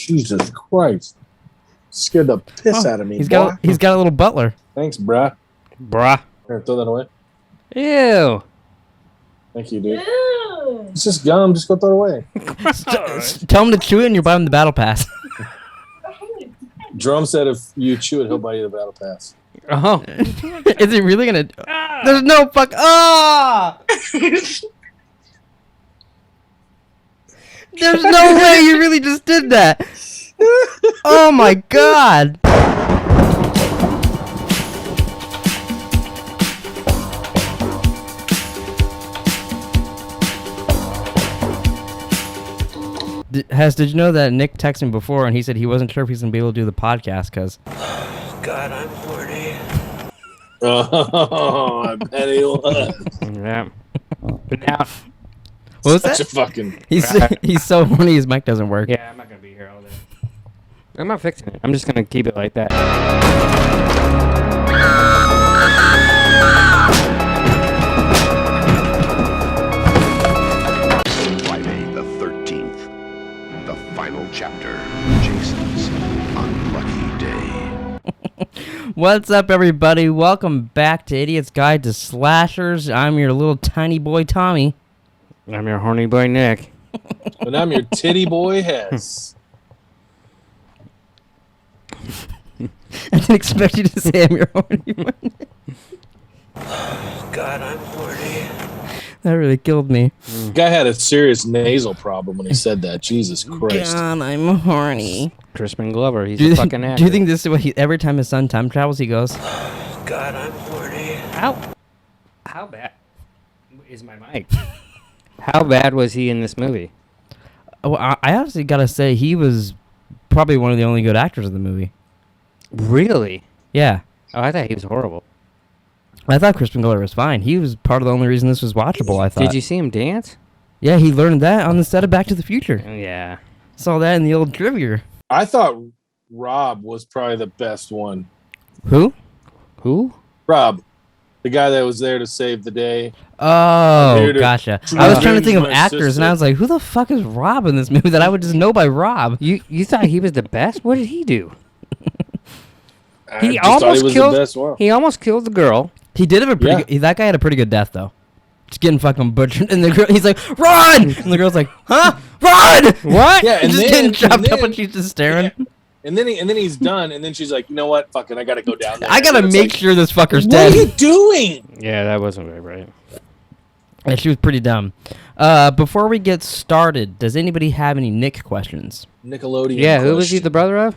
Jesus Christ. Scared the piss out of me. He's got a little butler. Thanks, bruh. Bruh. Here, throw that away. Ew. Thank you, dude. It's just gum. Just go throw it away. Tell him to chew it and you're buying the battle pass. Drum said if you chew it, he'll buy you the battle pass. Oh. Is he really gonna? There's no fuck. Ah! There's no way you really just did that. Oh my god. Did you know that Nick texted me before and he said he wasn't sure if he's going to be able to do the podcast because... God, I'm horny. Oh, I bet he was. Yeah. But now... What was Such that? a fucking... He's so horny his mic doesn't work. Yeah, I'm not going to be here all day. I'm not fixing it. I'm just going to keep it like that. Chapter, Jason's Unlucky Day. What's up, everybody? Welcome back to Idiot's Guide to Slashers. I'm your little tiny boy, Tommy. I'm your horny boy, Nick. And I'm your titty boy, Hess. I didn't expect you to say I'm your horny boy. God, I'm horny. That really killed me. Guy had a serious nasal problem when he said that. Jesus Christ. God, I'm horny. Crispin Glover, he's a fucking actor. Do you think this is what every time his son time travels, he goes, God, I'm horny. How bad is my mic? How bad was he in this movie? Oh, I honestly gotta say, he was probably one of the only good actors in the movie. Really? Yeah. Oh, I thought he was horrible. I thought Crispin Glover was fine. He was part of the only reason this was watchable, I thought. Did you see him dance? Yeah, he learned that on the set of Back to the Future. Yeah. Saw that in the old trivia. I thought Rob was probably the best one. Who? Rob, the guy that was there to save the day. Oh, gotcha. I was trying to think of my actors, sister. and I was like, who the fuck is Rob in this movie that I would just know by Rob? You thought he was the best? What did he do? I He just thought almost he was killed. the best one. He almost killed the girl. He did have a pretty good, that guy had a pretty good death, though. Just getting fucking butchered, and the girl, he's like, run! And the girl's like, huh? Run! What? Yeah, and just then, getting chopped and up then, and she's just staring. yeah. And then he's done, and then she's like, you know what? Fucking, I gotta go down there. I gotta And it's make like, sure this fucker's What dead. are you doing? Yeah, that wasn't very right. Yeah, she was pretty dumb. Before we get started, does anybody have any Nick questions? Nickelodeon. Yeah, who was push. he the brother of?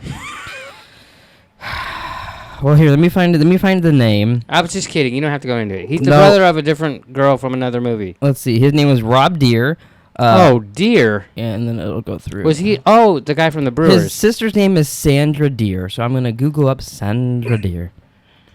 Well, here, let me find the name. I was just kidding. You don't have to go into it. He's the No. brother of a different girl from another movie. Let's see. His name was Rob Deere. Oh, dear. Yeah, and then it'll go through. Was he? Oh, the guy from the Brewers. His sister's name is Sandra Deere, so I'm going to Google up Sandra Deere.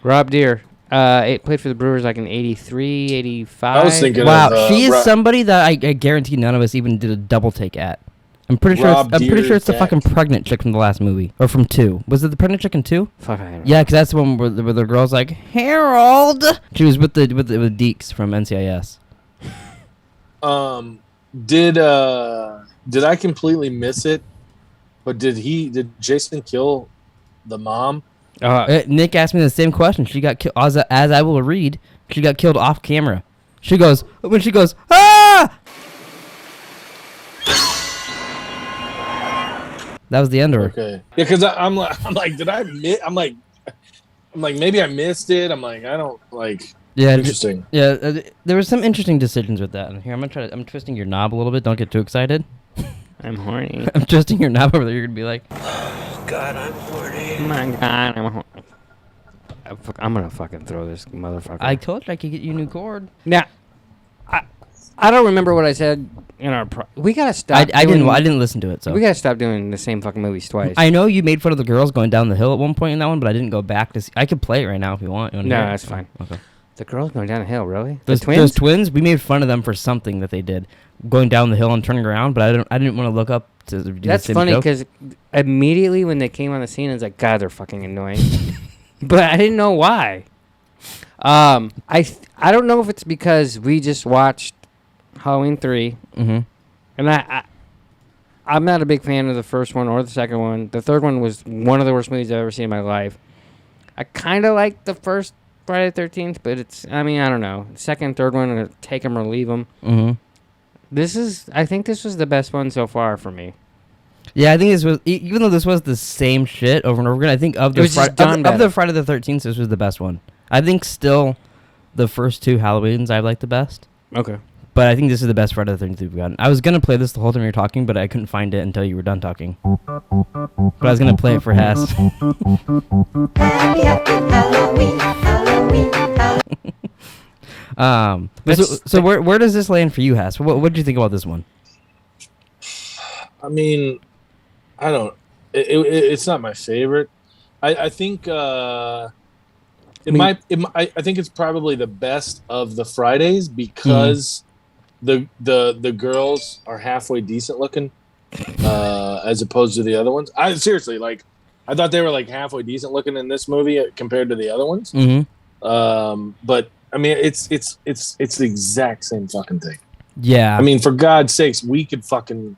Rob Deere. It played for the Brewers like in 83, 85. I was thinking Wow, of, she is Rob- somebody that I guarantee none of us even did a double take at. I'm pretty sure. Rob I'm pretty sure it's the Deere's fucking dad. pregnant chick from the last movie, or from 2. Was it the pregnant chick in 2? Fuck, I don't know. Yeah, because that's the one where the girl's like Harold. She was with Deeks from NCIS. Did I completely miss it? But did Jason kill the mom? Nick asked me the same question. She got killed, as I will read. She got killed off camera. She goes ah. That was the end of her. Okay. Yeah, because I'm like, did I miss? I'm like, maybe I missed it. I'm like, I don't like. Yeah, Interesting. Yeah, there were some interesting decisions with that. And here, I'm twisting your knob a little bit. Don't get too excited. I'm horny. I'm twisting your knob over there. You're gonna be like, God, I'm horny. Oh my God, I'm horny. I'm gonna fucking throw this motherfucker. I told you I could get you a new cord. Now, I don't remember what I said in our. We gotta stop. I didn't listen to it. So We gotta stop doing the same fucking movies twice. I know you made fun of the girls going down the hill at one point in that one, but I didn't go back to see. I could play it right now if you want. You wanna No, hear it? that's fine. Okay. The girls going down the hill, really? Those The twins? Those twins. We made fun of them for something that they did, going down the hill and turning around. But I didn't want to look up to do That's the same funny joke. because immediately when they came on the scene, I was like, God, they're fucking annoying. But I didn't know why. I don't know if it's because we just watched Halloween 3, Mm-hmm. and I I'm not a big fan of the first one or the second one. The third one was one of the worst movies I've ever seen in my life. I kind of like the first Friday the 13th, but I don't know. Second, third one, I'm going to take them or leave them. Mm-hmm. I think this was the best one so far for me. Yeah, I think this was, even though this was the same shit over and over again, I think of the, was just done of the better. Friday the 13th, this was the best one. I think still the first two Halloweens I like the best. Okay. But I think this is the best Friday the 13th we've gotten. I was going to play this the whole time you were talking, but I couldn't find it until you were done talking. But I was going to play it for Hess. Happy, happy Halloween, Halloween, Halloween. So where does this land for you, Hess? What did you think about this one? I mean, I don't. It's not my favorite. I think I think it's probably the best of the Fridays because the girls are halfway decent looking, as opposed to the other ones. I seriously I thought they were like halfway decent looking in this movie compared to the other ones. Mm-hmm. But I mean, it's the exact same fucking thing. Yeah. I mean, for God's sakes, we could fucking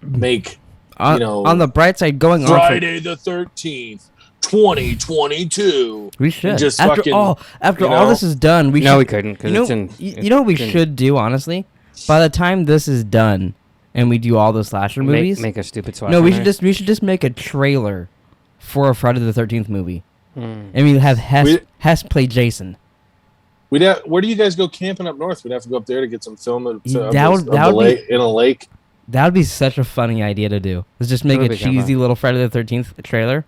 make on the bright side going on Friday the 13th. 2022. We should just after fucking, all this is done. We couldn't because you know, it's in. you know what we should do honestly. By the time this is done, and we do all the slasher movies, make a stupid swap. no, we should just make a trailer for a Friday the 13th movie, and we have Hess play Jason. Where do you guys go camping up north? We'd have to go up there to get some film in a lake. That would be such a funny idea to do. Let's just make a cheesy little Friday the 13th trailer.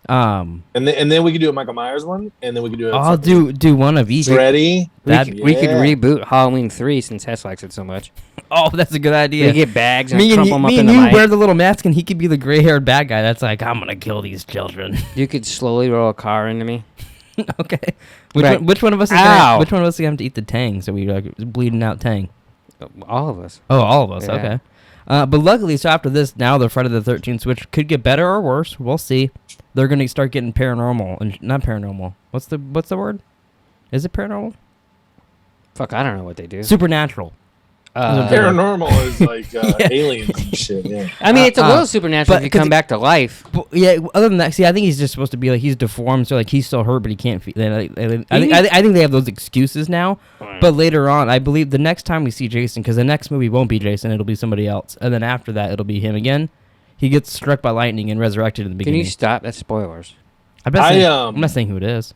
And then we could do a Michael Myers one, and then we could do I'll do one of each. Freddy. We could reboot Halloween 3 since Hess likes it so much. Oh, that's a good idea. We get bags and me crumple them up in and the you mic. wear the little mask, and he could be the gray-haired bad guy. That's like, I'm gonna kill these children. You could slowly roll a car into me. Okay. Right. Which one of us is gonna have to eat the tang? So we bleeding out tang. All of us. Oh, all of us. Yeah. Okay. But luckily, so after this, now the Friday the 13th, which could get better or worse, we'll see. They're gonna start getting paranormal and not paranormal. What's the word? Is it paranormal? Fuck, I don't know what they do. Supernatural. Paranormal is like aliens and shit. Yeah. I mean, it's a little supernatural but if you come back to life. But yeah. Other than that, see, I think he's just supposed to be like he's deformed, so like he's still hurt, but he can't feel. I think they have those excuses now. But later on, I believe the next time we see Jason, because the next movie won't be Jason, it'll be somebody else, and then after that, it'll be him again. He gets struck by lightning and resurrected in the Can beginning. you stop? That's spoilers. I'm not saying who it is.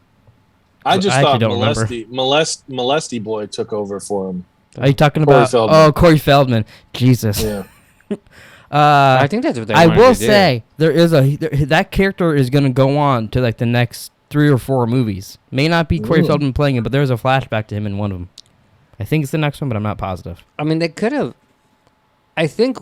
I just I thought actually don't Molesty Boy took over for him. Are you talking Corey about? Feldman. Oh, Corey Feldman. Jesus. Yeah. I think that's what they I wanted will to do. say that character is going to go on to like the next 3 or 4 movies. May not be Corey Feldman playing it, but there's a flashback to him in one of them. I think it's the next one, but I'm not positive. I mean, they could have. I think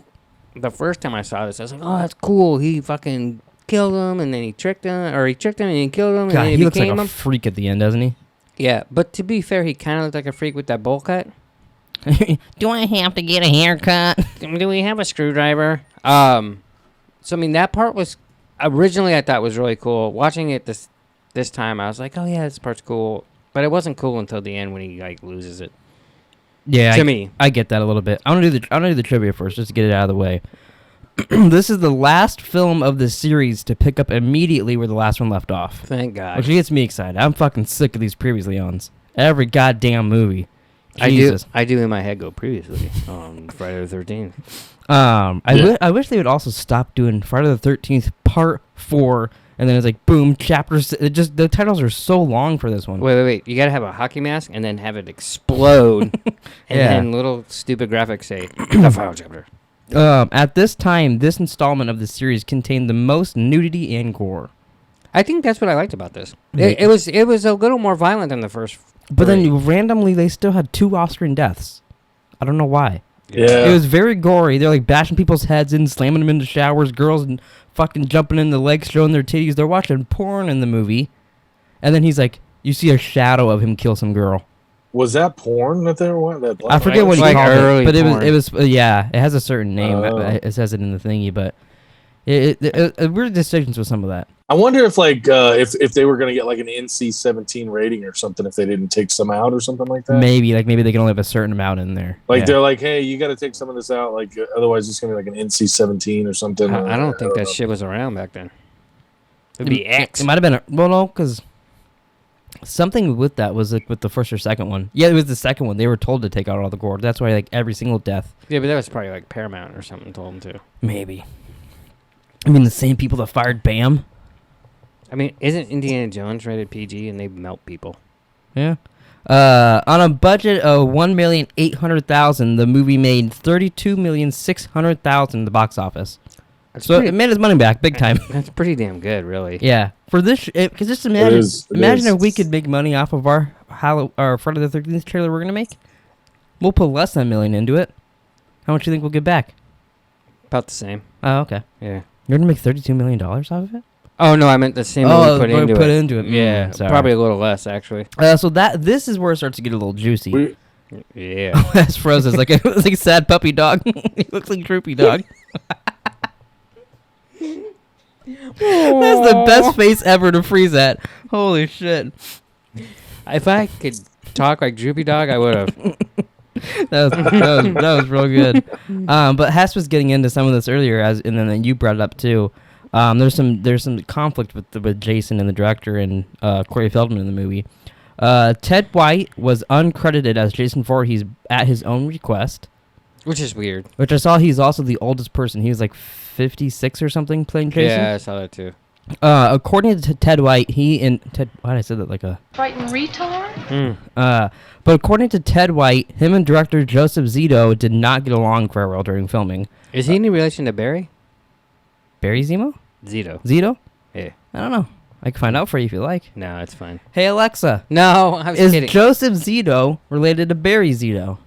the first time I saw this, I was like, "Oh, that's cool." He fucking killed him, and then he tricked him, and he killed him, and God, then he looks like became a him. freak at the end, doesn't he? Yeah, but to be fair, he kind of looked like a freak with that bowl cut. Do I have to get a haircut? Do we have a screwdriver? So I mean, that part was originally I thought was really cool. Watching it this time, I was like, "Oh yeah, this part's cool," but it wasn't cool until the end when he like loses it. Yeah, To me. I get that a little bit. I want to do the trivia first, just to get it out of the way. This is the last film of the series to pick up immediately where the last one left off, Thank God. which gets me excited. I'm fucking sick of these previous Leons. Every goddamn movie. Jesus. I do in my head go previously on Friday the 13th. I wish they would also stop doing Friday the 13th Part 4, and then it's like boom, chapters. The titles are so long for this one. Wait. You gotta have a hockey mask and then have it explode, and Yeah. then little stupid graphics say the final chapter. At this time, this installment of the series contained the most nudity and gore. I think that's what I liked about this. It was a little more violent than the first. But three. then randomly, they still had 2 off-screen deaths. I don't know why. Yeah. It was very gory. They're like bashing people's heads in, slamming them into showers, girls and fucking jumping in the legs, showing their titties. They're watching porn in the movie. And then he's like, you see a shadow of him kill some girl. Was that porn that they were watching? I forget what he like called early it, but porn. it was yeah, it has a certain name. Oh. It says it in the thingy, but it weird distinctions with some of that. I wonder if like if they were gonna get like an NC-17 rating or something if they didn't take some out or something like that. Maybe they can only have a certain amount in there. Like Yeah. they're like, hey, you got to take some of this out. Like otherwise, it's gonna be like an NC-17 or something. I don't think that shit was around back then. It'd be X. It might have been no, because something with that was like with the first or second one. Yeah, it was the second one. They were told to take out all the gore. That's why like every single death. Yeah, but that was probably like Paramount or something told them to. Maybe. I mean, the same people that fired Bam. I mean, isn't Indiana Jones rated PG and they melt people? Yeah. On a budget of $1,800,000, the movie made $32,600,000 in the box office. So it made his money back big time. That's pretty damn good, really. Yeah. For this, because just imagine if we could make money off of our Friday the 13th trailer we're gonna make. We'll put less than $1 million into it. How much do you think we'll get back? About the same. Oh, okay. Yeah. You're gonna make $32 million off of it? Oh no, I meant the same. Oh, we put into it. Yeah, sorry. probably a little less actually. So this is where it starts to get a little juicy. Yeah. That's Froze is like a sad puppy dog. He looks like a droopy dog. That's the best face ever to freeze at. Holy shit. If I could talk like Droopy Dog, I would have. that was real good. But Hess was getting into some of this earlier, and then you brought it up too. There's some conflict with Jason and the director and Corey Feldman in the movie. Ted White was uncredited as Jason Voorhees at his own request, Which is weird. which I saw. He's also the oldest person. He was like 56 or something playing Jason. Yeah, I saw that too. According to Ted White, why did I say that like a Frightened retard? but according to Ted White, him and director Joseph Zito did not get along very well during filming. Is he any relation to Barry? Barry Zemo? Zito? Yeah. I don't know. I can find out for you if you like. No, it's fine. Hey Alexa, No, I was is kidding. Joseph Zito related to Barry Zito?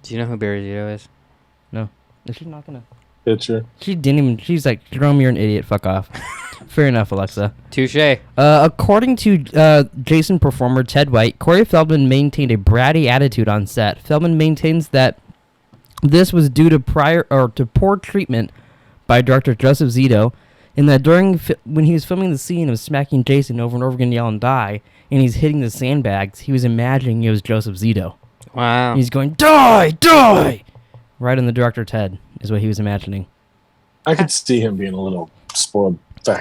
Do you know who Barry Zito is? No. Is she not gonna? Picture. She didn't even. She's like, Jerome, you're an idiot. Fuck off. Fair enough, Alexa. Touche. According to Jason performer Ted White, Corey Feldman maintained a bratty attitude on set. Feldman maintains that this was due to poor treatment by director Joseph Zito, and that when he was filming the scene of smacking Jason over and over again, yelling "die," and he's hitting the sandbags, he was imagining it was Joseph Zito. Wow. And he's going "die, die," right in the director Ted is what he was imagining. I could see him being a little spoiled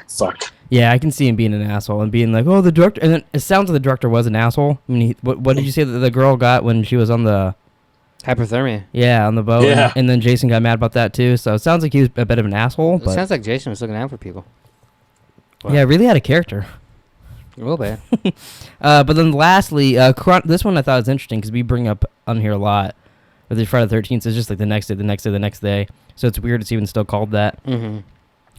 fuck. Yeah, I can see him being an asshole and being like, "Oh, the director." And then it sounds like the director was an asshole. I mean, what did you say that the girl got when she was on the? Hypothermia. Yeah, on the boat. Yeah. And then Jason got mad about that too. So it sounds like he was a bit of an asshole. It But sounds like Jason was looking out for people. yeah, really had a character. A little bit. But then lastly, this one I thought was interesting because we bring up on here a lot. With the Friday the 13th, it's just like the next day, the next day, the next day. So it's weird it's even still called that. Mm-hmm.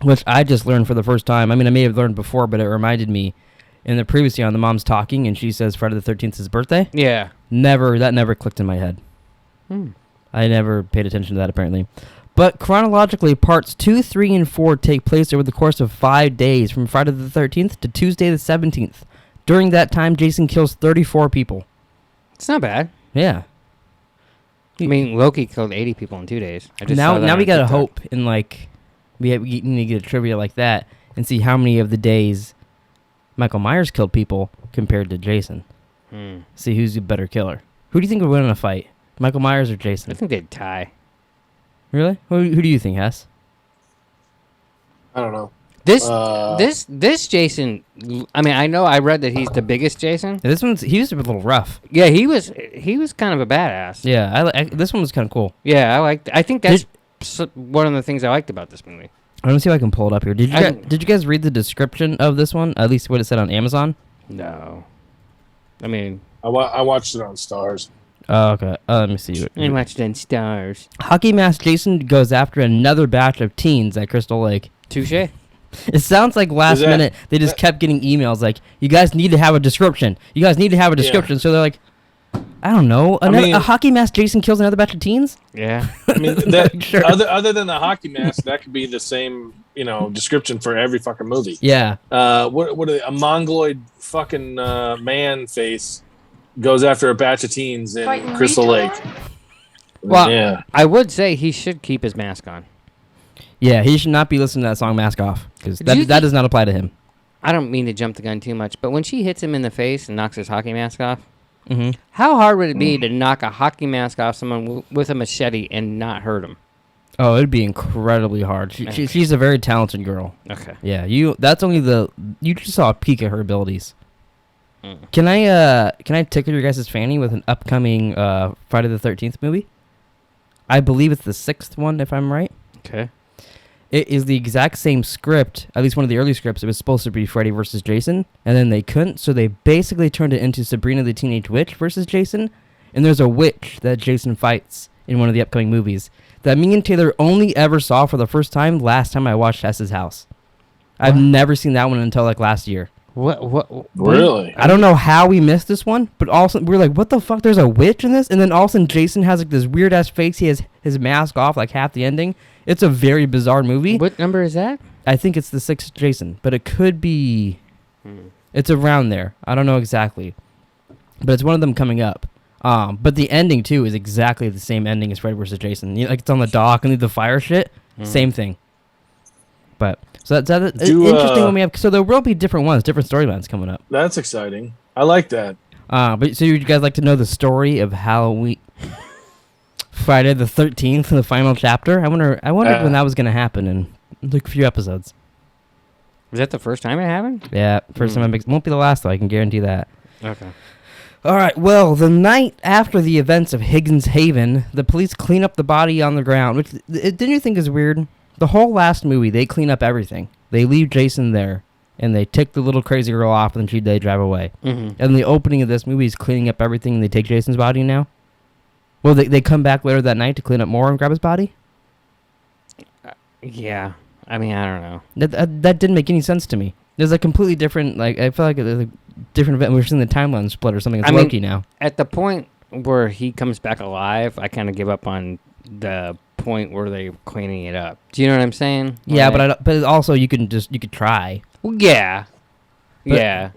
Which I just learned for the first time. I mean, I may have learned before, but it reminded me in the previous year on the mom's talking and she says Friday the 13th is his birthday. Yeah. That never clicked in my head. I never paid attention to that apparently. But chronologically, parts 2, 3, and 4 take place over the course of 5 days, from Friday the 13th to Tuesday the 17th. During that time, Jason kills 34 people. It's not bad. Yeah. I mean, Loki killed 80 people in 2 days. I just Now saw that we on gotta TikTok. hope in like we need to get a trivia like that and see how many of the days Michael Myers killed people compared to Jason. See who's a better killer. Who do you think would win in a fight, Michael Myers or Jason? I think they'd tie. Really? Who do you think, Hess? I don't know. This Jason. I mean, I know I read that he's the biggest Jason. Yeah, he was a little rough. Yeah, he was kind of a badass. Yeah, this one was kind of cool. Yeah, I think that's one of the things I liked about this movie. Let me see if I can pull it up here. Did you guys read the description of this one? At least what it said on Amazon? No. I mean, I watched it on Stars. Oh, okay. Let me see. I watched it in Stars. Hockey Mask Jason goes after another batch of teens at Crystal Lake. Touche. It sounds like last minute they just kept getting emails like, "You guys need to have a description. You guys need to have a description." Yeah. So they're like, "I don't know. A hockey mask Jason kills another batch of teens." Yeah. I mean, that sure. other than the hockey mask, that could be the same, description for every fucking movie. Yeah. What are they, a mongoloid fucking man face goes after a batch of teens in Crystal Lake. Well, yeah. I would say he should keep his mask on. Yeah, he should not be listening to that song "Mask Off" because Do you that think- does not apply to him. I don't mean to jump the gun too much, but when she hits him in the face and knocks his hockey mask off, Mm-hmm. how hard would it be to knock a hockey mask off someone with a machete and not hurt him? Oh, it'd be incredibly hard. She's a very talented girl. Okay. Yeah, that's only you just saw a peek of her abilities. Mm. Can I tickle your guys' fanny with an upcoming Friday the 13th movie? I believe it's the 6th one, if I'm right. Okay. It is the exact same script, at least one of the early scripts. It was supposed to be Freddy versus Jason, and then they couldn't, so they basically turned it into Sabrina the Teenage Witch versus Jason, and there's a witch that Jason fights in one of the upcoming movies that me and Taylor only ever saw for the first time last time I watched Tessa's House. I've never seen that one until like last year. What? Really? I don't know how we missed this one, but all of a sudden we were like, what the fuck? There's a witch in this? And then all of a sudden Jason has like this weird ass face. He has his mask off like half the ending. It's a very bizarre movie. What number is that? I think it's the 6th Jason, but it could be... It's around there. I don't know exactly. But it's one of them coming up. But the ending, too, is exactly the same ending as Freddy vs. Jason. You know, like, it's on the dock and the fire shit. Same thing. But, so that's an interesting one we have. So there will be different ones, different storylines coming up. That's exciting. I like that. But so you guys like to know the story of Halloween... Friday the 13th, the final chapter? I wondered when that was going to happen in like a few episodes. Was that the first time it happened? Yeah, first time. Won't be the last, though. I can guarantee that. Okay. All right, well, the night after the events of Higgins Haven, the police clean up the body on the ground, which didn't you think is weird? The whole last movie, they clean up everything. They leave Jason there, and they take the little crazy girl off, and then they drive away. Mm-hmm. And the opening of this movie is cleaning up everything, and they take Jason's body now? Well, they come back later that night to clean up more and grab his body? Yeah. I mean, I don't know. That didn't make any sense to me. There's a completely different, like, I feel like there's a different event. We're seeing the timeline split or something. It's Loki now. At the point where he comes back alive, I kind of give up on the point where they're cleaning it up. Do you know what I'm saying? Yeah, Like- but also you could try. Well, yeah. But yeah.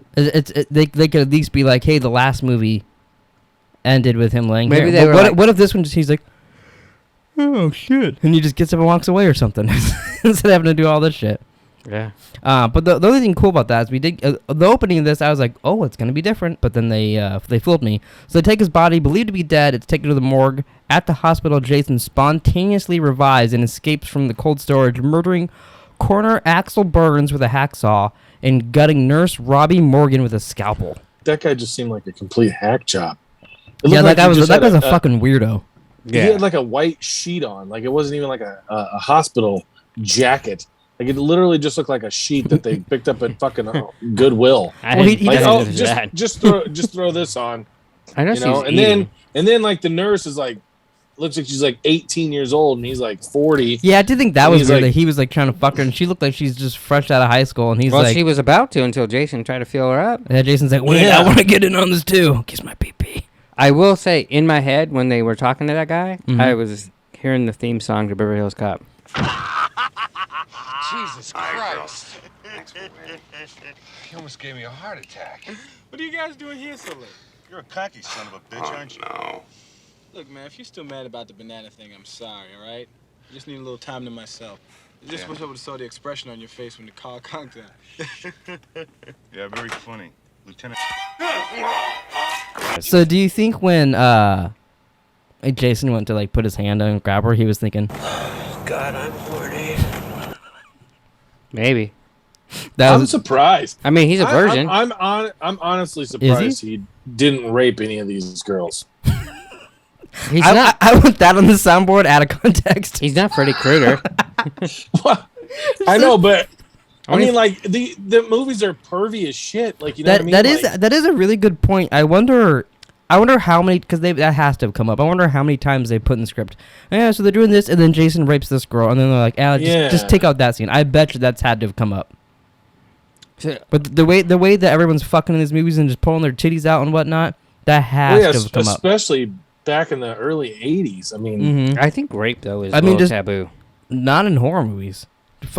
They could at least be like, hey, the last movie ended with him laying Maybe here. they But were what, like- what if this one just, he's like, oh, shit. And he just gets up and walks away or something instead of having to do all this shit. Yeah. But the other thing cool about that is we did the opening of this. I was like, oh, it's gonna be different. But then they fooled me. So they take his body, believed to be dead. It's taken to the morgue. At the hospital, Jason spontaneously revives and escapes from the cold storage, murdering coroner Axel Burns with a hacksaw and gutting nurse Robbie Morgan with a scalpel. That guy just seemed like a complete hack job. Yeah, like that he just guy's had a fucking weirdo. He had like a white sheet on. Like it wasn't even like a hospital jacket. Like it literally just looked like a sheet that they picked up at fucking Goodwill. I Well, didn't he Like, listen oh, to just that. just throw this on, I know you she's know. And eating. then like the nurse is like, looks like she's like 18 years old and he's like 40. Yeah, I did think that And was he's weird. like- That he was like trying to fuck her, and she looked like she's just fresh out of high school, and he's Well, like, she was about to until Jason tried to feel her up. yeah, Jason's like, wait, Yeah. I want to get in on this too. Kiss my pee-pee. I will say, in my head, when they were talking to that guy, Mhm. I was hearing the theme song to Beverly Hills Cop. Jesus Christ. He almost gave me a heart attack. What are you guys doing here so late? You're a cocky son of a bitch, aren't you? No. Look, man, if you're still mad about the banana thing, I'm sorry, all right? I just need a little time to myself. I just wish I would have saw the expression on your face when the car conked out. Yeah, very funny. Lieutenant. So do you think when Jason went to like put his hand on and grab her, he was thinking, God, I'm horny. Maybe. that I'm was surprised. I mean, he's a virgin. I'm honestly surprised he didn't rape any of these girls. He's not. I want that on the soundboard out of context. He's not Freddy Krueger. Well, I know, but I Only- mean, like the movies are pervy as shit. Like you know what I mean? That is a really good point. I wonder how many, because that has to have come up. I wonder how many times they put in the script. Yeah, so they're doing this, and then Jason rapes this girl, and then they're like, just take out that scene. I bet you that's had to have come up. So- But the way that everyone's fucking in these movies and just pulling their titties out and whatnot, that has to have come up. especially back in the early '80s. I mean, Mhm. I think rape, though, is I mean, a little just- taboo. Not in horror movies.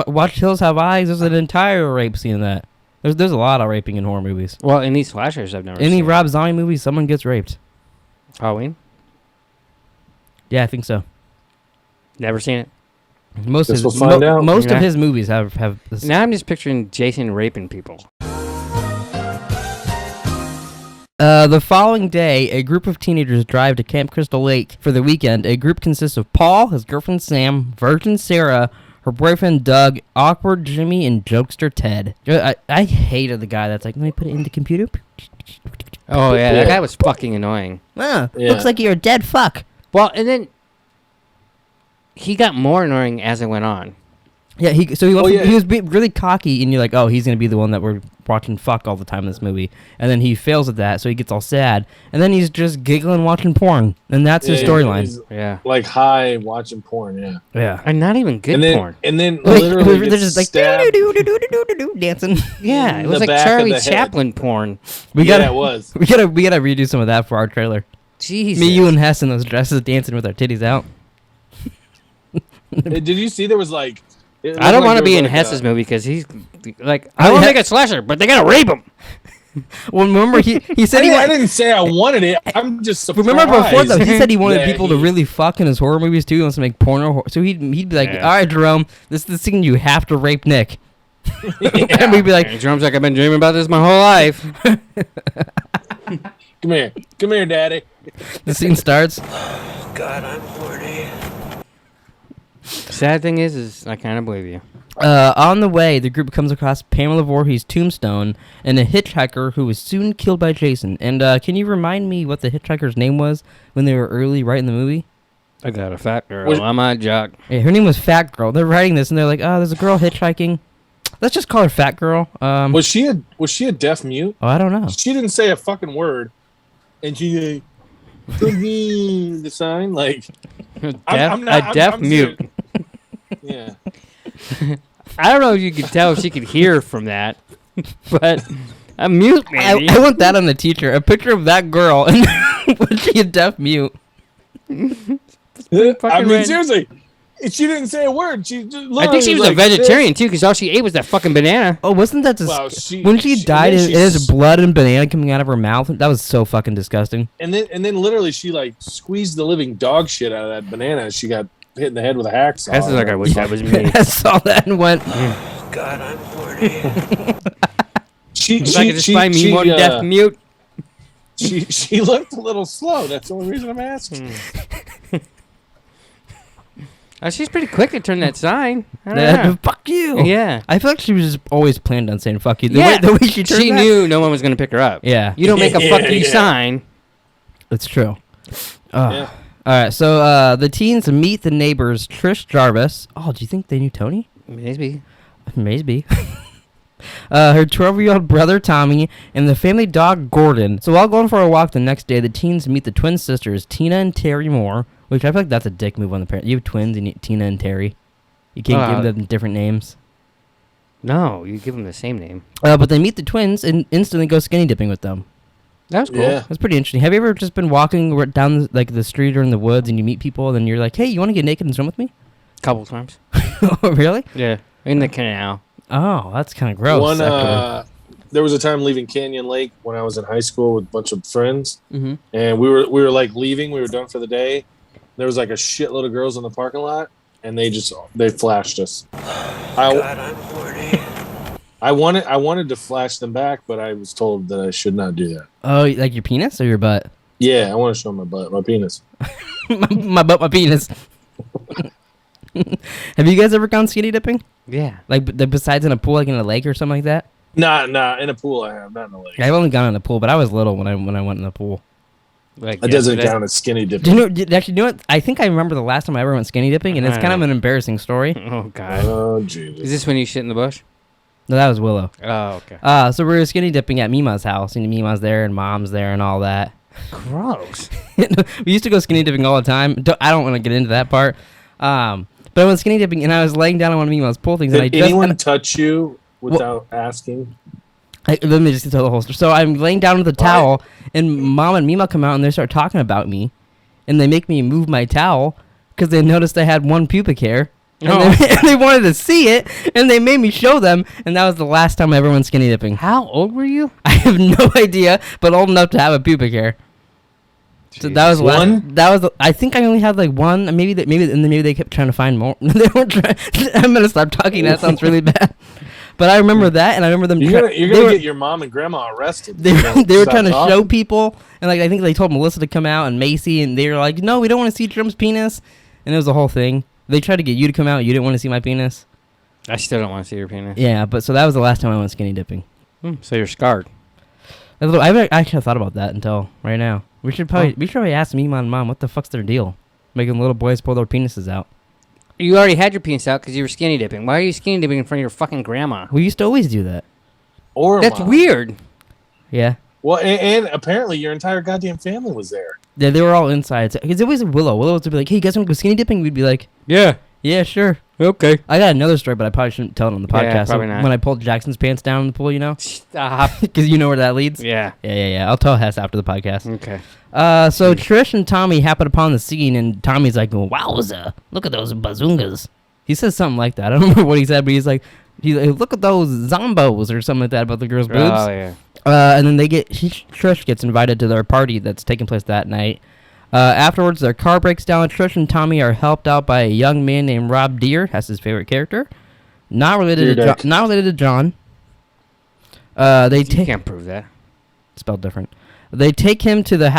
Watch Hills Have Eyes. There's an entire rape scene in that. There's a lot of raping in horror movies. Well, in these slashers, I've never Any seen. Rob Zombie movie, someone gets raped. Halloween? Yeah, I think so. Never seen it. Most Guess we'll find out. Most Yeah. of his movies have this. Now I'm just picturing Jason raping people. The following day, a group of teenagers drive to Camp Crystal Lake for the weekend. A group consists of Paul, his girlfriend Sam, Virgin Sarah, her boyfriend Doug, awkward Jimmy, and jokester Ted. I hated the guy that's like, let me put it in the computer. Oh yeah, that guy was fucking annoying. Ah, Yeah. looks like you're a dead fuck. Well, and then he got more annoying as it went on. Yeah, he yeah. was being really cocky, and you're like, oh, he's gonna be the one that we're watching fuck all the time in this movie, and then he fails at that, so he gets all sad, and then he's just giggling watching porn, and that's his Yeah, storyline. he's Yeah, like high watching porn. Yeah. Yeah, and not even good porn. And then like, literally they're gets just like stabbed. dancing. Yeah, it in was the like back of Charlie the head. Chaplin porn. We Yeah, gotta, it was. we gotta redo some of that for our trailer. Jesus. Me, you, and Hess in those dresses dancing with our titties out. Did you see there was like? I don't want to be in Hess's movie because he's like, I Oh, want to yeah. make a slasher, but they gotta rape him. Well, remember he said he I wanted. didn't say I wanted it. I'm just surprised. Remember before though, he said he wanted that people to really fuck in his horror movies too. He wants to make porno. So he'd be like, Yeah. all right, Jerome, this is the scene you have to rape Nick. And we'd be like, And Jerome's like, I've been dreaming about this my whole life. Come here, Daddy. the scene starts. God, I'm horny. Sad thing is I kind of believe you. On the way, the group comes across Pamela Voorhees' tombstone and a hitchhiker who was soon killed by Jason. And can you remind me what the hitchhiker's name was when they were early right in the movie? I got a fat girl. Was- I'm a jock. Yeah, her name was Fat Girl. They're writing this and they're like, oh, there's a girl hitchhiking. Let's just call her Fat Girl. Was she a deaf mute? Oh, I don't know. She didn't say a fucking word, and she the sign like Deaf mute. Yeah. I don't know if you could tell if she could hear from that, but a mute maybe. I want that on the teacher. A picture of that girl and was she a deaf mute? I mean, seriously, she didn't say a word. She just I think she was like a vegetarian too, because all she ate was that fucking banana. Oh, wasn't that Well, when she died? and then It has blood and banana coming out of her mouth. That was so fucking disgusting. And then literally she like squeezed the living dog shit out of that banana. She got hit in the head with a hacksaw. That's like I wish that was me. I saw that and went. God, I'm horny. If I could just find me one deaf mute. She looked a little slow. That's the only reason I'm asking. She's pretty quick to turn that sign. I don't know. Fuck you. Yeah. I feel like she was just always planned on saying fuck you. Yeah. The way she turned She that- knew no one was going to pick her up. Yeah. You don't make a fuck you Yeah. sign. It's true. Yeah. All right, so the teens meet the neighbors, Trish Jarvis. Oh, do you think they knew Tony? Maybe. Maybe. Her 12-year-old brother, Tommy, and the family dog, Gordon. So while going for a walk the next day, the teens meet the twin sisters, Tina and Terry Moore, which I feel like that's a dick move on the parents. You have twins, and Tina and Terry. You can't give them different names. No, you give them the same name. But they meet the twins and instantly go skinny dipping with them. That was cool. Yeah. That's pretty interesting. Have you ever just been walking down the street or in the woods and you meet people and then you're like, hey, you want to get naked and swim with me? Couple times. Oh, really? Yeah. In the canal. Oh, that's kind of gross. There was a time leaving Canyon Lake when I was in high school with a bunch of friends, Mm-hmm. and we were like leaving. We were done for the day. There was like a shitload of girls in the parking lot, and they flashed us. God, I'm horny. I wanted to flash them back, but I was told that I should not do that. Oh, like your penis or your butt? Yeah, I want to show my butt, my penis. my butt, my penis. Have you guys ever gone skinny dipping? Yeah. Like besides in a pool, like in a lake or something like that? Nah. In a pool, I have, not in a lake. I've only gone in a pool, but I was little when I went in the pool. Like It doesn't yesterday. count as skinny Do dipping. you know what? I think I remember the last time I ever went skinny dipping, and it's kind of an embarrassing story. Oh, God. Oh, Is Jesus. this when you shit in the bush? No, that was Willow. Oh, okay. So we were skinny dipping at Mima's house, and Mima's there, and Mom's there, and all that. Gross. We used to go skinny dipping all the time. I don't want to get into that part. But I went skinny dipping, and I was laying down on one of Mima's pool things, and Did anyone touch you without asking? let me just tell the whole story. So I'm laying down with a towel, and Mom and Mima come out, and they start talking about me, and they make me move my towel because they noticed I had one pubic hair. And, and they wanted to see it, and they made me show them, and that was the last time I ever went skinny dipping. How old were you? I have no idea, but old enough to have a pubic hair. So that was One? I think I only had like one. Maybe they kept trying to find more. They weren't trying. I'm gonna stop talking. That sounds really bad. But I remember that, and I remember them. You're gonna get your mom and grandma arrested. They were Stop trying to talking. show people, and like I think they told Melissa to come out and Macy, and they were like, "No, we don't want to see Trump's penis," and it was a whole thing. They tried to get you to come out. You didn't want to see my penis. I still don't want to see your penis. Yeah, but so that was the last time I went skinny dipping. So you're scarred. I actually thought about that until right now. We should probably ask Mima and Mom what the fuck's their deal, making little boys pull their penises out. You already had your penis out because you were skinny dipping. Why are you skinny dipping in front of your fucking grandma? We used to always do that. Or That's mom. weird. Yeah. Well, and apparently your entire goddamn family was there. Yeah, they were all inside. Because it was Willow. Willow would be like, "Hey, you guys want to go skinny dipping?" We'd be like, Yeah. "Yeah, sure." Okay. I got another story, but I probably shouldn't tell it on the Yeah, podcast. probably not. When I pulled Jackson's pants down in the pool, you know? Stop. Because you know where that leads? Yeah. Yeah. I'll tell Hess after the podcast. Okay. So Trish and Tommy happen upon the scene, and Tommy's like, "Wowza, look at those bazoongas." He says something like that. I don't remember what he said, but he's like, "Look at those zombos," or something like that about the girls' boobs. Oh, yeah. And then Trish gets invited to their party that's taking place that night. Afterwards, their car breaks down. Trish and Tommy are helped out by a young man named Rob Deere. That's his favorite character. Not related to John. You can't prove that. Spelled different. They take him to their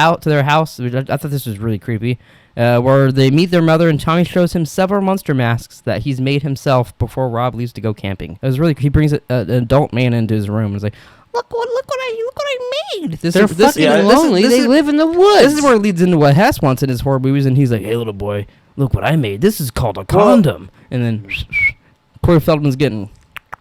house. Which I thought this was really creepy. Where they meet their mother, and Tommy shows him several monster masks that he's made himself before Rob leaves to go camping. It was really. He brings an adult man into his room and is like, Look what I made. They're fucking lonely. They live in the woods. This is where it leads into what Hess wants in his horror movies, and he's like, "Hey, little boy, look what I made. This is called a condom." And then Corey Feldman's getting.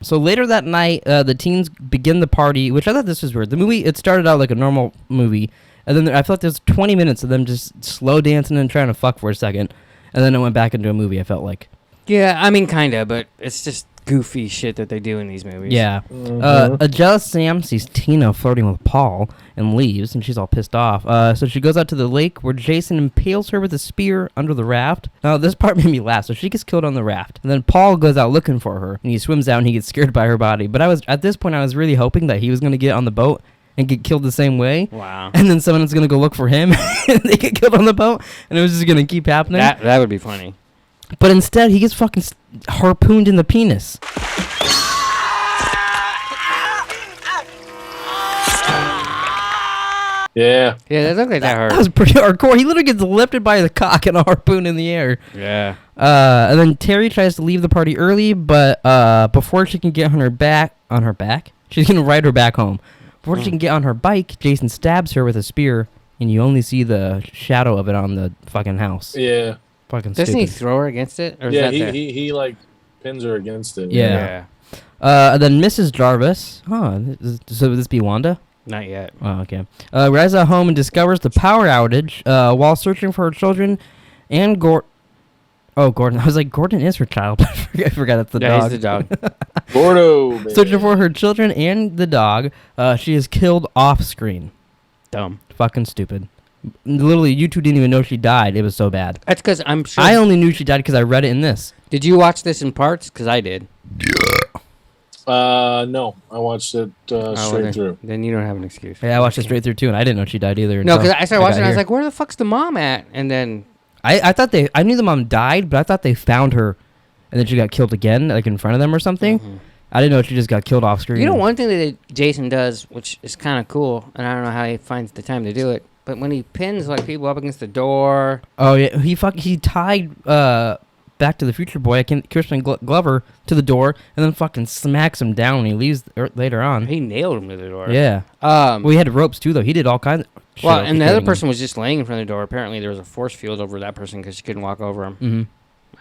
So later that night, the teens begin the party, which I thought this was weird. The movie, it started out like a normal movie, and then I felt there's 20 minutes of them just slow dancing and trying to fuck for a second, and then it went back into a movie. I felt like. Yeah, I mean, kinda, but it's just goofy shit that they do in these movies. Yeah. A jealous Sam sees Tina flirting with Paul and leaves, and she's all pissed off. So she goes out to the lake where Jason impales her with a spear under the raft. Now, this part made me laugh. So she gets killed on the raft. And then Paul goes out looking for her, and he swims out, and he gets scared by her body. But at this point, I was really hoping that he was going to get on the boat and get killed the same way. Wow. And then someone's going to go look for him, and they get killed on the boat, and it was just going to keep happening. That would be funny. But instead, he gets fucking harpooned in the penis. Yeah. Yeah, that looked like that hurt. That was pretty hardcore. He literally gets lifted by the cock and a harpoon in the air. Yeah. And then Terry tries to leave the party early, but before she can get on her back, she's gonna ride her back home. Before she can get on her bike, Jason stabs her with a spear, and you only see the shadow of it on the fucking house. Yeah. Fucking Doesn't stupid. he throw her against it? Or is Yeah, that he like pins her against it. Yeah. And then Mrs. Jarvis. So would this be Wanda? Not yet. Oh, okay. Arrives at home and discovers the power outage while searching for her children and Gordon. Oh, Gordon. I was like, Gordon is her child. I forgot it's the dog. He's the dog. Gordo, baby. Searching for her children and the dog. She is killed off screen. Dumb. Fucking stupid. Literally, you two didn't even know she died. It was so bad. That's because I'm sure. I only knew she died because I read it in this. Did you watch this in parts? Because I did. No, I watched it straight through. Then you don't have an excuse. Yeah, I watched it straight through too, and I didn't know she died either. No, because until I started watching it, I was here. like, where the fuck's the mom at? And then I thought I knew the mom died, but I thought they found her, and then she got killed again, like in front of them or something. Mm-hmm. I didn't know she just got killed off screen. You know, one thing that Jason does, which is kind of cool, and I don't know how he finds the time to do it, but when he pins like people up against the door. Oh yeah, he tied Back to the Future boy, Christian Glover, to the door, and then fucking smacks him down when he leaves later on. He nailed him to the door. Yeah. Well, he had ropes too, though. He did all kinds of shit. Well, and the other fighting him. person was just laying in front of the door. Apparently, there was a force field over that person because she couldn't walk over him. Mm-hmm.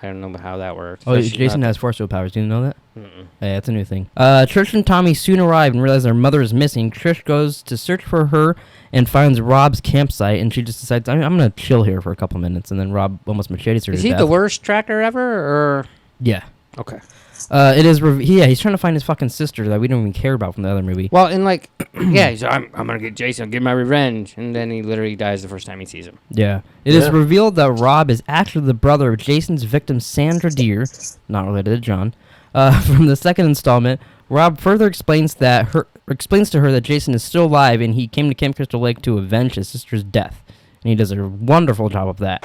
I don't know how that worked. Oh, Jason has force field powers. Do you know that? Yeah, that's a new thing. Trish and Tommy soon arrive and realize their mother is missing. Trish goes to search for her and finds Rob's campsite, and she just decides, I'm going to chill here for a couple minutes, and then Rob almost machetes her to Is he death. the worst tractor ever, or? Yeah. Okay. It is. He's trying to find his fucking sister that we don't even care about from the other movie. Well, and like, yeah, he's I'm gonna get Jason, get my revenge, and then he literally dies the first time he sees him. Yeah. It is revealed that Rob is actually the brother of Jason's victim, Sandra Deere, not related to John. From the second installment, Rob further explains to her that Jason is still alive and he came to Camp Crystal Lake to avenge his sister's death. and he does a wonderful job of that.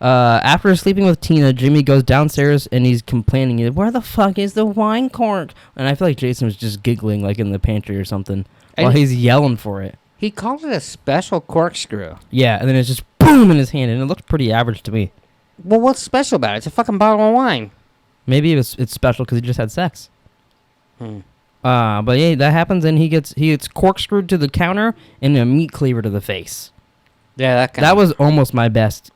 After sleeping with Tina, Jimmy goes downstairs and he's complaining, "Where the fuck is the wine cork?" And I feel like Jason was just giggling like in the pantry or something while he's yelling for it. He called it a special corkscrew. Yeah, and then it's just boom in his hand, and it looked pretty average to me. Well, what's special about it? It's a fucking bottle of wine. Maybe it's special because he just had sex. But yeah, that happens, and he gets corkscrewed to the counter and a meat cleaver to the face. Yeah, that was almost my best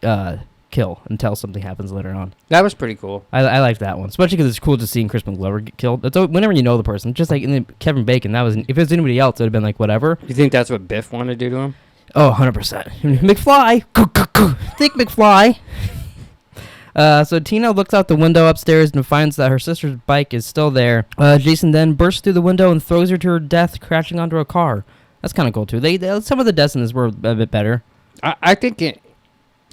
kill until something happens later on. That was pretty cool. I like that one, especially because it's cool to see Crispin Glover get killed. It's whenever you know the person, just like in the Kevin Bacon. That was if it was anybody else, it would have been like whatever. You think that's what Biff wanted to do to him? Oh, 100%. McFly, think McFly. So Tina looks out the window upstairs and finds that her sister's bike is still there. Jason then bursts through the window and throws her to her death, crashing onto a car. That's kind of cool too. Some of the deaths in this were a bit better. I think it.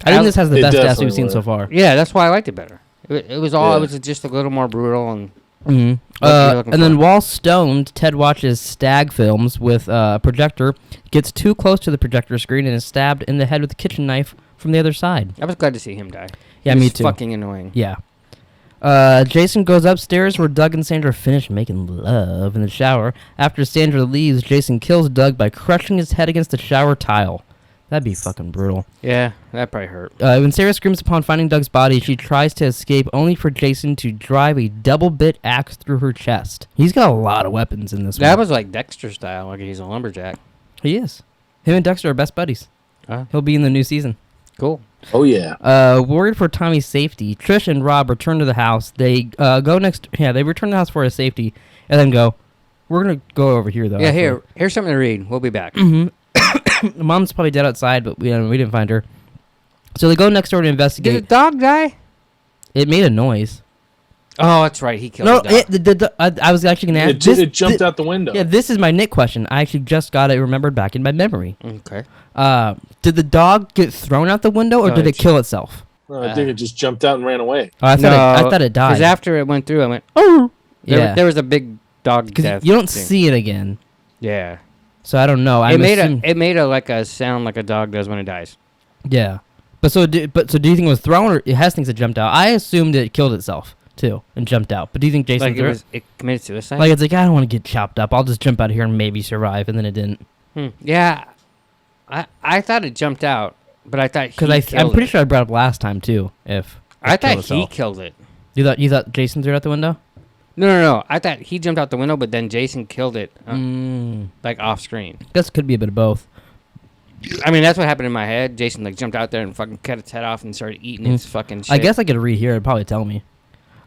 I think this has the best deaths we've seen so far. Yeah, that's why I liked it better. It was all. Yeah. It was just a little more brutal and. And then while stoned, Ted watches stag films with a projector, gets too close to the projector screen, and is stabbed in the head with a kitchen knife from the other side. I was glad to see him die. Yeah, me too. Fucking annoying. Yeah. Jason goes upstairs where Doug and Sandra finish making love in the shower. After Sandra leaves, Jason kills Doug by crushing his head against the shower tile. That'd be fucking brutal. Yeah, that probably hurt. When Sarah screams upon finding Doug's body, she tries to escape, only for Jason to drive a double-bit axe through her chest. He's got a lot of weapons in this one. That was like Dexter style, like he's a lumberjack. He is. Him and Dexter are best buddies. He'll be in the new season. Cool. Oh, yeah. Worried for Tommy's safety, Trish and Rob return to the house. They go next... Yeah, they return to the house for his safety, and then go, "We're going to go over here, though." Yeah, here's something to read. We'll be back. Mom's probably dead outside, but we didn't find her. So they go next door to investigate. Did the dog die? It made a noise. Oh, that's right. He killed the dog. I was actually going to ask. It jumped out the window. Yeah, this is my Nick question. I actually just got it remembered back in my memory. Okay. Did the dog get thrown out the window, or did it kill itself? I think it just jumped out and ran away. Oh, I thought it died. Because after it went through, I went, "Oh!" There was a big dog death. You don't see it again. Yeah. So I don't know. It made a sound like a dog does when it dies. Yeah, so do you think it was thrown, or it has things that jumped out? I assumed it killed itself too and jumped out. But do you think Jason it committed suicide? Like it's like, I don't want to get chopped up. I'll just jump out of here and maybe survive, and then it didn't. Yeah, I thought it jumped out, but I thought I'm pretty sure I brought up last time too. I thought he killed it. You thought Jason threw it out the window? No. I thought he jumped out the window, but then Jason killed it, like off screen. This could be a bit of both. I mean, that's what happened in my head. Jason jumped out there and fucking cut its head off and started eating its fucking shit. I guess I could rehear. It'd probably tell me.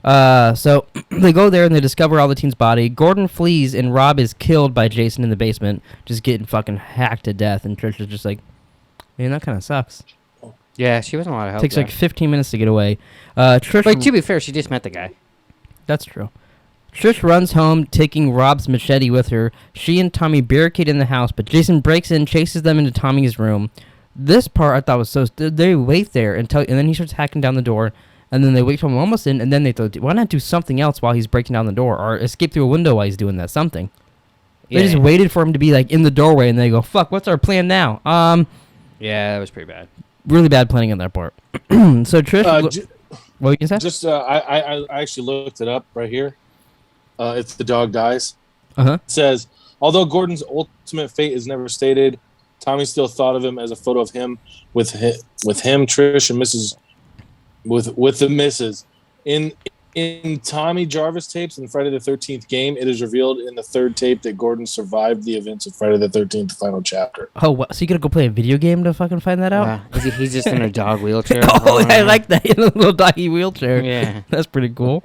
So they go there and they discover all the teen's body. Gordon flees and Rob is killed by Jason in the basement, just getting fucking hacked to death. And Trish is just like, man, that kind of sucks. Yeah, she wasn't a lot of help. Takes like 15 minutes to get away. Trish. But to be fair, she just met the guy. That's true. Trish runs home, taking Rob's machete with her. She and Tommy barricade in the house, but Jason breaks in, chases them into Tommy's room. This part I thought was so... They wait there and then he starts hacking down the door, and then they wait till him almost in, and then they thought, why not do something else while he's breaking down the door, or escape through a window while he's doing that, something. Yeah. They just waited for him to be like in the doorway, and they go, fuck, what's our plan now? Yeah, that was pretty bad. Really bad planning on their part. So Trish... what you can say? I actually looked it up right here. It's The Dog Dies. It says, although Gordon's ultimate fate is never stated, Tommy still thought of him as a photo of him with him, Trish, and Mrs. with the missus. In Tommy Jarvis tapes in Friday the 13th game, it is revealed in the third tape that Gordon survived the events of Friday the 13th final chapter. Oh, what? So you gotta go play a video game to fucking find that out? He's just in a dog wheelchair. I like that, in a little doggy wheelchair. Yeah. That's pretty cool.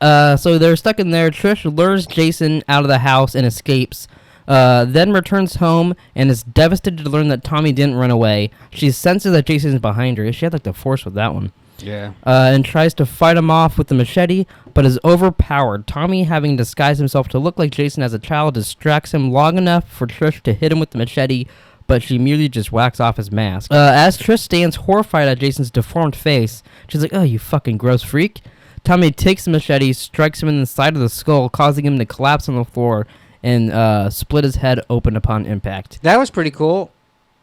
So they're stuck in there. Trish lures Jason out of the house and escapes. Then returns home and is devastated to learn that Tommy didn't run away. She senses that Jason's behind her. She had like the force with that one. Yeah. And tries to fight him off with the machete, but is overpowered. Tommy, having disguised himself to look like Jason as a child, distracts him long enough for Trish to hit him with the machete, but she merely just whacks off his mask. As Trish stands horrified at Jason's deformed face, she's like, "Oh, you fucking gross freak." Tommy takes the machete, strikes him in the side of the skull, causing him to collapse on the floor, and split his head open upon impact. That was pretty cool.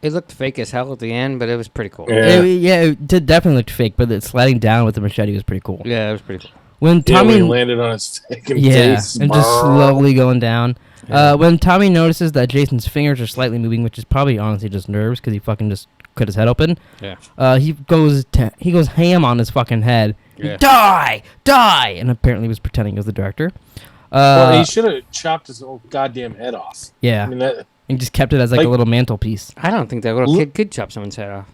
It looked fake as hell at the end, but it was pretty cool. Yeah. It did definitely look fake, but the sliding down with the machete was pretty cool. Yeah, it was pretty cool. When Yeah, Tommy when he landed on his fucking yeah, face. and just slowly going down. Yeah. When Tommy notices that Jason's fingers are slightly moving, which is probably honestly just nerves because he fucking just cut his head open. Yeah. He goes ham on his fucking head. Yeah. Die! And apparently was pretending he was the director. Well, he should have chopped his whole goddamn head off. Yeah. I mean, that, And just kept it as like a little mantelpiece. I don't think that little kid could chop someone's head off.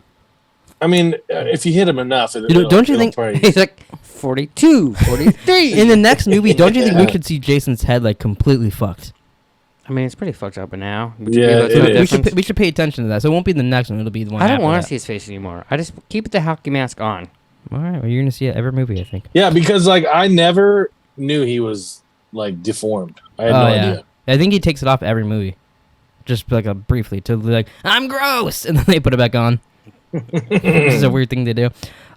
I mean, if you hit him enough, don't you think He's like 42, 43. in the next movie? Don't you think we could see Jason's head like completely fucked? I mean, it's pretty fucked up now. Yeah, it is. We should pay attention to that. So it won't be the next one. It'll be the one. I don't after want that. to see his face anymore. I just keep the hockey mask on. All right, well, you're gonna see it every movie, I think. Yeah, because like I never knew he was like deformed. I had no idea. I think he takes it off every movie, just like briefly to be like, I'm gross, and then they put it back on. Which is a weird thing to do.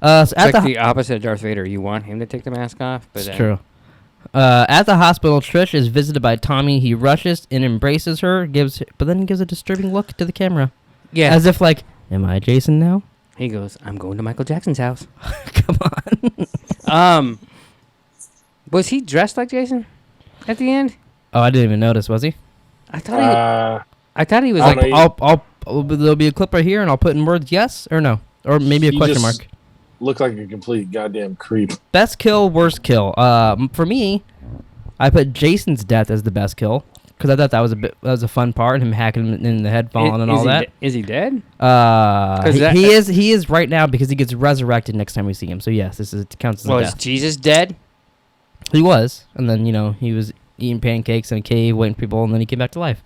So It's at like the opposite of Darth Vader. You want him to take the mask off, but it's true. At the hospital, Trish is visited by Tommy. He rushes and embraces her, but then gives a disturbing look to the camera, Yeah. as if like, "Am I Jason now?" He goes, I'm going to Michael Jackson's house. Come on. Was he dressed like Jason at the end? Oh, I didn't even notice. Was he? I thought he was I like. don't know. There'll be a clip right here, and I'll put in words yes or no, or maybe a He question just mark. Looked like a complete goddamn creep. Best kill, worst kill. For me, I put Jason's death as the best kill because I thought that was a fun part, him hacking him in the head, falling, and all that. Is he dead? He is right now because he gets resurrected next time we see him. So yes, counts as a Was death. Jesus dead? He was, and then he was eating pancakes in a cave, waiting for people, and then he came back to life.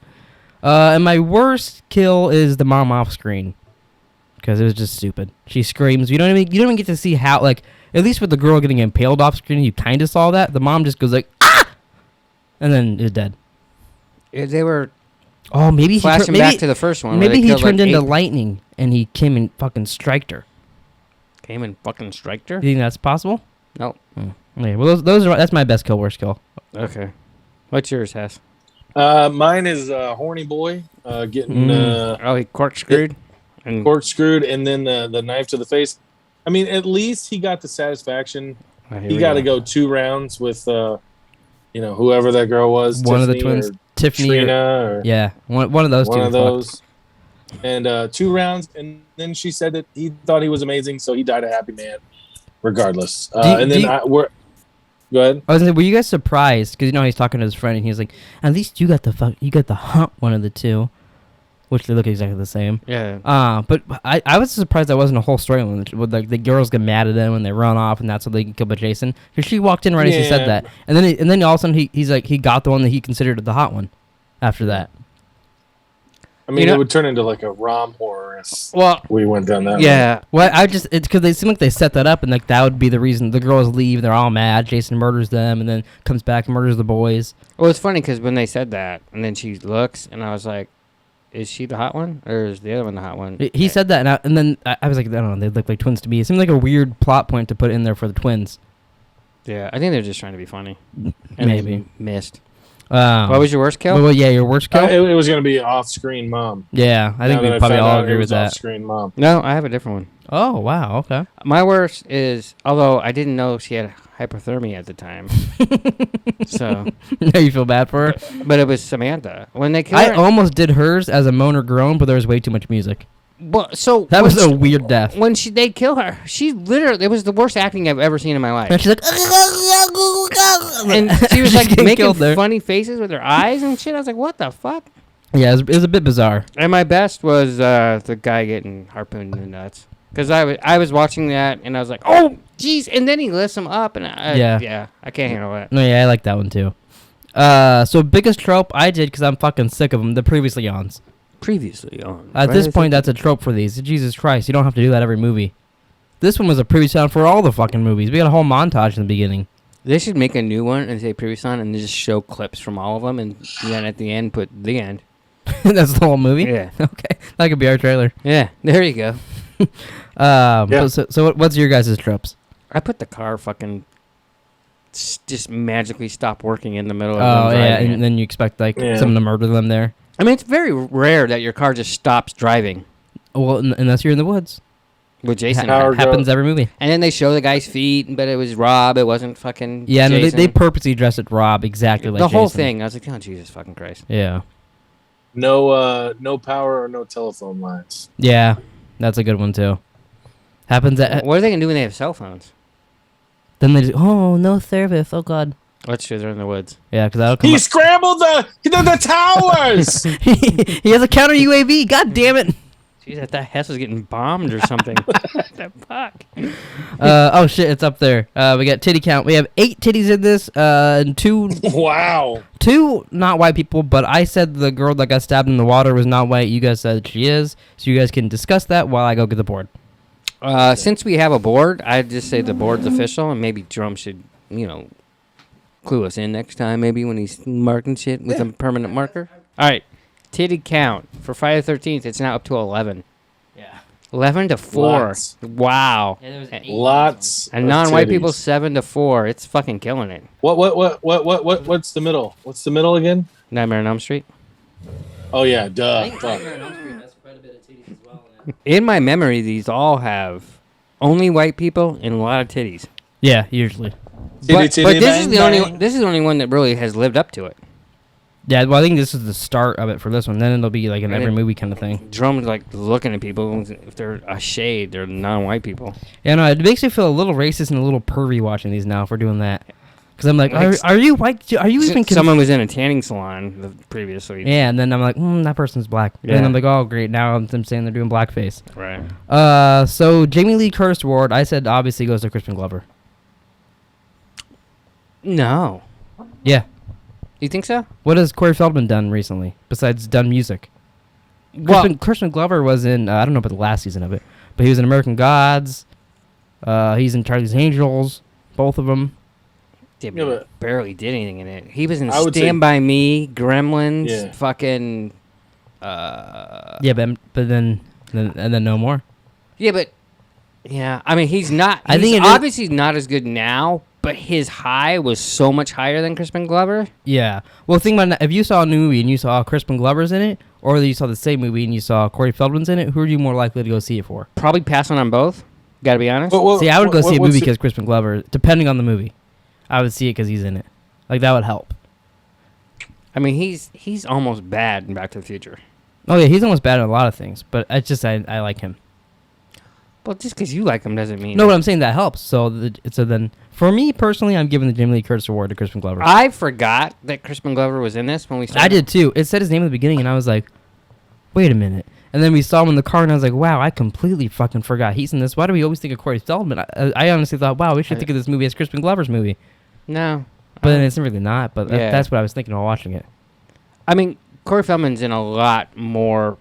And my worst kill is the mom off screen because it was just stupid. She screams. You don't even get to see how, like, at least with the girl getting impaled off screen, you kind of saw that. The mom just goes like, ah, and then is dead. They were Oh, maybe flashing back to the first one. Maybe he killed, turned like, into 8 lightning and he came and fucking striked her. Came and fucking striked her? You think that's possible? No. Okay, well, that's my best kill, worst kill. Okay. What's yours, Hess? Mine is horny boy getting He corkscrewed? corkscrewed and then the knife to the face. I mean, at least he got the satisfaction. He got to go 2 rounds with whoever that girl was. One of the Tiffany twins, or Tiffany. Trina or Yeah, one of those two. one of those. And 2 rounds, and then she said that he thought he was amazing, so he died a happy man, regardless. Go ahead. I was gonna say, were you guys surprised? Because he's talking to his friend, and he's like, "At least you got the hump one of the two," which they look exactly the same. Yeah. But I was surprised that wasn't a whole story with like the girls get mad at him and they run off, and that's how they can kill Jason. Because she walked in right as he said that, and then all of a sudden he's like he got the one that he considered the hot one. After that. I mean, it would turn into like a rom horror if we went down that Yeah. Well, it's because they seem like they set that up, and like that would be the reason the girls leave. They're all mad. Jason murders them, and then comes back and murders the boys. Well, it's funny because when they said that, and then she looks, and I was like, "Is she the hot one, or is the other one the hot one?" He said that, and then I was like, I don't know. They look like twins to me. It seemed like a weird plot point to put in there for the twins. Yeah, I think they're just trying to be funny. And Maybe. they missed. What What was your worst kill? Well, yeah, your worst kill. It was going to be off-screen mom. Yeah, I think Now we that probably found all out agree it with was that. Off-screen mom. No, I have a different one. Oh wow, okay. My worst is, although I didn't know she had hypothermia at the time, so Now you feel bad for her. but it was Samantha when they killed I her. almost did hers as a moan or groan, but there was way too much music. Well, so That when was a weird death. when they kill her, she literally, it was the worst acting I've ever seen in my life. And she's like, And she was Just like getting making killed there. funny faces with her eyes and shit. I was like, what the fuck? Yeah, it was a bit bizarre. And my best was the guy getting harpooned in the nuts. Because I was watching that and I was like, oh, jeez. And then he lifts him up and Yeah. I can't handle that. No, yeah, I like that one too. So biggest trope I did because I'm fucking sick of them. The previously ons. Previously on. At this point, that's a trope for these. Jesus Christ, you don't have to do that every movie. This one was a previously on for all the fucking movies. We got a whole montage in the beginning. They should make a new one and say previous on and just show clips from all of them and then at the end put the end. That's the whole movie. Yeah. Okay, that could be our trailer. Yeah, there you go. So what's your guys' tropes? I put the car fucking just magically stop working in the middle of Oh them yeah, driving it. and then you expect like Yeah. someone to murder them there. I mean, it's very rare that your car just stops driving Well, unless you're in the woods. with Jason. Power go- Happens every movie. And then they show the guy's feet, but it was Rob. It wasn't fucking Yeah, no, Jason. they purposely dressed it Rob exactly like the whole Jason. thing. I was like, oh, Jesus fucking Christ. Yeah. No power or no telephone lines. Yeah, that's a good one too. Happens at What are they going to do when they have cell phones? then they just, oh no service, oh god. Let's sure they're in the woods. Yeah, because that'll come. He scrambled the towers. He has a counter UAV. God damn it. Jeez, I thought Hess was getting bombed or something. What the fuck? Oh shit, it's up there. We got titty count. We have 8 titties in this. And two Wow. not white people. But I said the girl that got stabbed in the water was not white. You guys said she is. So you guys can discuss that while I go get the board. Since we have a board, I'd just say the board's official, and maybe Drum should, clue us in next time, maybe when he's marking shit with a permanent marker. All right, titty count for Friday the 13th. It's now up to 11. Yeah. 11 to 4. Lots. Wow. Lots. And of non-white titties. people 7 to 4. It's fucking killing it. What's the middle? What's the middle again? Nightmare on Elm Street. Oh yeah, duh. Fuck. In my memory, these all have only white people and a lot of titties. Yeah, usually. But Titty, this bang, is the bang. only. This is the only one that really has lived up to it. Yeah, well, I think this is the start of it for this one. Then it'll be like in And every it- movie kind of thing. Drum's like looking at people. If they're a shade, they're non-white people. Yeah, no, it makes me feel a little racist and a little pervy watching these now if we're doing that. Because I'm like, Like, are you white? Are you even? Someone was in a tanning salon previously. Yeah, and then I'm like, that person's black. Yeah. And I'm like, oh great, now I'm saying they're doing blackface. Right. So Jamie Lee Curtis award, I said obviously goes to Crispin Glover. No. Yeah. You think so? What has Corey Feldman done recently besides done music? Well, Crispin Glover was in I don't know about the last season of it, but he was in American Gods. He's in Charlie's Angels, both of them. yeah, Yeah, but- barely did anything in it. He was in I would say- Stand By Me, Gremlins, Yeah. fucking. Yeah, but then no more. Yeah, but yeah, I mean he's not. I He's think it is- obviously not as good now, but his high was so much higher than Crispin Glover. Yeah. Well, think about it. If you saw a new movie and you saw Crispin Glover's in it, or you saw the same movie and you saw Corey Feldman's in it, who are you more likely to go see it for? Probably passing on both. Got to be honest. See, I would go see a movie what's because Crispin Glover, depending on the movie. I would see it because he's in it. Like, that would help. I mean he's almost bad in Back to the Future. Oh, yeah, he's almost bad at a lot of things, but it's just I like him. Well, just because you like him doesn't mean. No, but I'm saying that helps. So then, for me personally, I'm giving the Jamie Lee Curtis award to Crispin Glover. I forgot that Crispin Glover was in this when we started. I did too. It said his name at the beginning, and I was like, wait a minute. And then we saw him in the car, and I was like, wow, I completely fucking forgot he's in this. Why do we always think of Corey Feldman? I honestly thought, wow, we should think of this movie as Crispin Glover's movie. No. But then it's really not. But Yeah. that's what I was thinking while watching it. I mean, Corey Feldman's in a lot more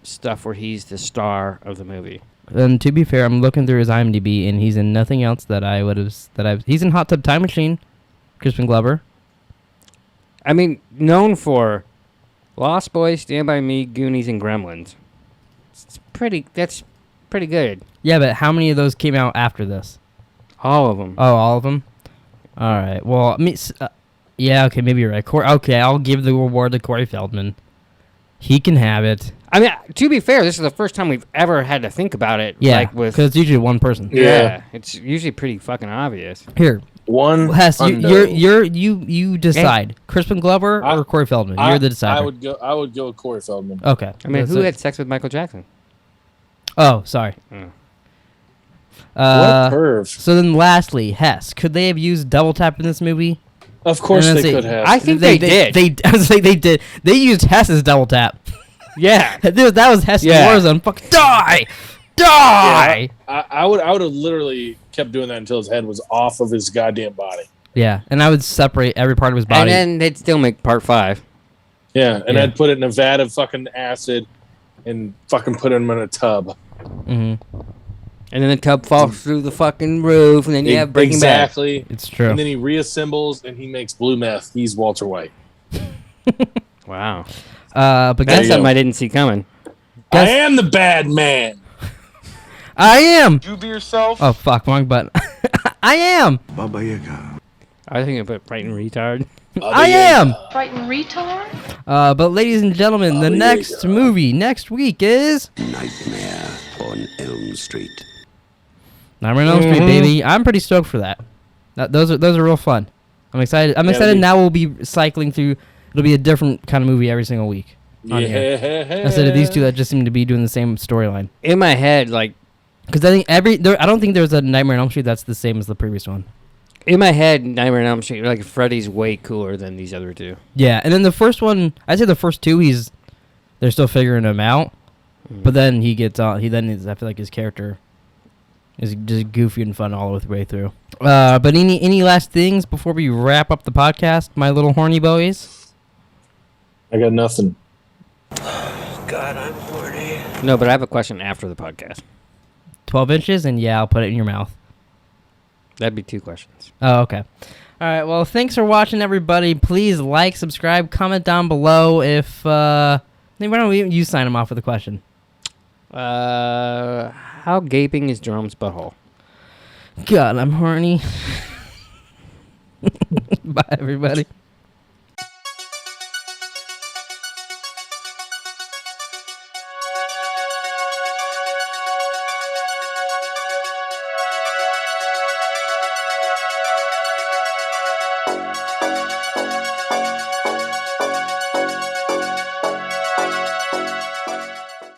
stuff where he's the star of the movie. And to be fair, I'm looking through his IMDb, and he's in nothing else that I would have. He's in Hot Tub Time Machine, Crispin Glover. I mean, known for Lost Boys, Stand By Me, Goonies, and Gremlins. That's pretty good. Yeah, but how many of those came out after this? All of them. Oh, all of them. All right. Well, I mean, yeah. Okay, maybe you're right. Okay, I'll give the award to Corey Feldman. He can have it. I mean, to be fair, this is the first time we've ever had to think about it. Yeah, like with because it's usually one person. yeah, it's usually pretty fucking obvious. Here, One. Hess, hundo. you decide. Crispin Glover or Corey Feldman? You're the decider. I would go Corey Feldman. Okay. I mean, That's who it. had sex with Michael Jackson? Oh, sorry. Mm. What a perv. So then, lastly, Hess, could they have used double tap in this movie? Of course And they then could have. I think they did. I was like, they did. They used Hess's double tap. Yeah. Dude, that was Hess in Yeah. Warzone. Fuck, die! Die! I would have literally kept doing that until his head was off of his goddamn body. Yeah, and I would separate every part of his body. And then they'd still make part 5. Yeah, and Yeah. I'd put it in a vat of fucking acid and fucking put him in a tub. Mhm. And then the tub falls through the fucking roof, and then you have Breaking Bad. Exactly. It's true. And then he reassembles and he makes blue meth. He's Walter White. Wow. But That's guess, you something go. I didn't see coming. I am the bad man. I am. You be yourself. Oh fuck, wrong button. I am. Baba Yaga. I think I put frightened retard. I am. Frightened retard? But ladies and gentlemen, the next movie next week is Nightmare on Elm Street. Nightmare on Elm Street, baby. I'm pretty stoked for that. Those are real fun. I'm excited. I'm excited. Now we'll be cycling through. It'll be a different kind of movie every single week. Instead of these two that just seem to be doing the same storyline. In my head, like, because I think I don't think there's a Nightmare on Elm Street that's the same as the previous one. in my head, Nightmare on Elm Street, like Freddy's way cooler than these other two. Yeah, and then the first one, I'd say the first two, they're still figuring him out, but then he gets on. I feel like his character is just goofy and fun all the way through. But any last things before we wrap up the podcast, my little horny boys? I got nothing. God, I'm horny. No, but I have a question after the podcast. 12 inches, and yeah, I'll put it in your mouth. That'd be 2 questions. Oh, okay. All right, well, thanks for watching, everybody. Please like, subscribe, comment down below if... why don't you sign them off with a question? How gaping is Jerome's butthole? God, I'm horny. Bye, everybody.